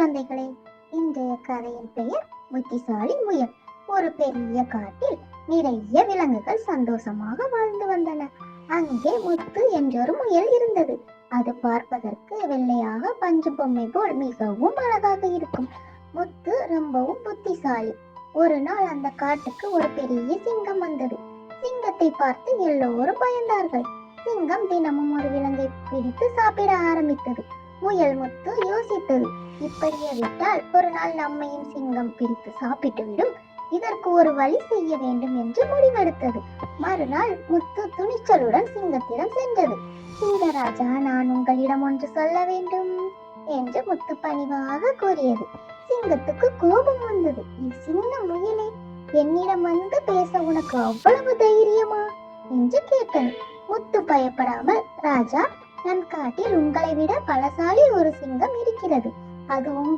குழந்தைகளே, இன்றைய கதையின் பெயர் புத்திசாலி முயல். ஒரு பெரிய காட்டில் நிறைய விலங்குகள் சந்தோஷமாக வாழ்ந்து வந்தன. அங்கே முத்து என்றொரு முயல் இருந்தது. அது பார்ப்பதற்கு வெள்ளையாக பஞ்சு பொம்மை போல் மிகவும் அழகாக இருக்கும். முத்து ரொம்பவும் புத்திசாலி. ஒரு நாள் அந்த காட்டுக்கு ஒரு பெரிய சிங்கம் வந்தது. சிங்கத்தை பார்த்து எல்லோரும் பயந்தார்கள். சிங்கம் தினமும் ஒரு விலங்கை பிடித்து சாப்பிட ஆரம்பித்தது. முயல் முத்து யோசித்தது, இப்படியே விட்டால் ஒரு நாள் நம்மையும் சிங்கம் பிடித்து சாப்பிட்டுவிடும். இதற்கு ஒரு வழி செய்ய வேண்டும் என்று முடிவெடுத்தது. மறுநாள் முத்து துணிச்சலுடன் சிங்கத்திடம் சென்றது. சிங்கராஜா, நான் உங்களிடம் ஒன்று சொல்ல வேண்டும் என்று முத்து பணிவாக கூறியது. சிங்கத்துக்கு கோபம் வந்தது. சின்ன முயலே, என்னிடம் வந்து பேச உனக்கு அவ்வளவு தைரியமா என்று கேட்டது. முத்து பயப்படாமல், ராஜா, நம் காட்டில் உங்களை விட பலசாலி ஒரு சிங்கம் இருக்கிறது. அதுவும்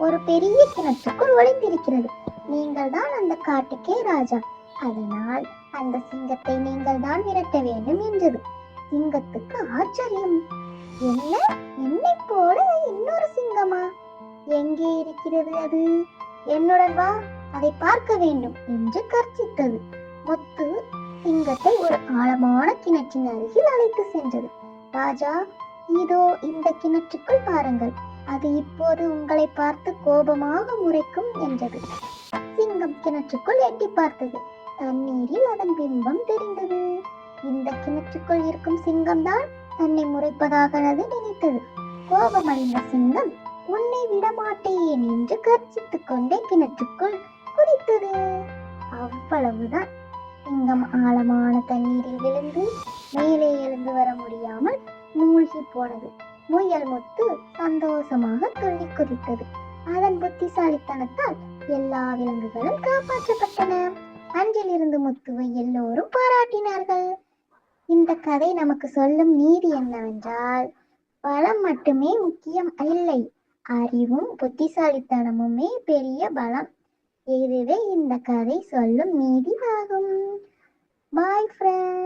ஒரு பெரிய கிணற்றுக்குள் ஒளிந்திருக்கிறது. நீங்கள் தான் அந்த காட்டுக்கே ராஜா. அதனால் அந்த சிங்கத்தை நீங்கள் தான் விரட்ட வேண்டும் என்றது. சிங்கத்துக்கு ஆச்சரியம். என்ன, என்னை போல இன்னொரு சிங்கமா? எங்கே இருக்கிறது அது? என்னுடன் வா, அதை பார்க்க வேண்டும் என்று கர்ச்சித்தது. முத்து சிங்கத்தை ஒரு ஆழமான கிணற்றின் அருகில் அழைத்து சென்றது. ராஜா, இதோ இந்த கிணற்றுக்குள் பாருங்கள், அது இப்போது உங்களை பார்த்து கோபமாக முறைக்கும் என்றது. சிங்கம் கிணற்றுக்குள் எட்டி பார்த்தது. தண்ணீரில் அதன் பிம்பம் தெரிந்தது. இந்த கிணற்றுக்குள் இருக்கும் சிங்கம் தான் தன்னை முறைப்பதாக அது நினைத்தது. கோபமடைந்த சிங்கம், உன்னை விடமாட்டேன் என்று கர்ச்சித்துக் கொண்டே கிணற்றுக்குள் குதித்தது. அவ்வளவுதான். சிங்கம் ஆழமான தண்ணீரில் விழுந்து மேலே எழுந்து வர முடியாமல் மூழ்கி போனது. முயல் முத்து சந்தோஷமாக துள்ளி குதித்தது. அதன் புத்திசாலித்தனத்தால் எல்லா விலங்குகளும் காப்பாற்றப்பட்டன. அன்றிலிருந்து முத்துவை எல்லோரும் பாராட்டினார்கள். இந்த கதை நமக்கு சொல்லும் நீதி என்னவென்றால், பலம் மட்டுமே முக்கியம் இல்லை, அறிவும் புத்திசாலித்தனமுமே பெரிய பலம். இதுவே இந்த கதை சொல்லும் நீதி ஆகும். Bye friends.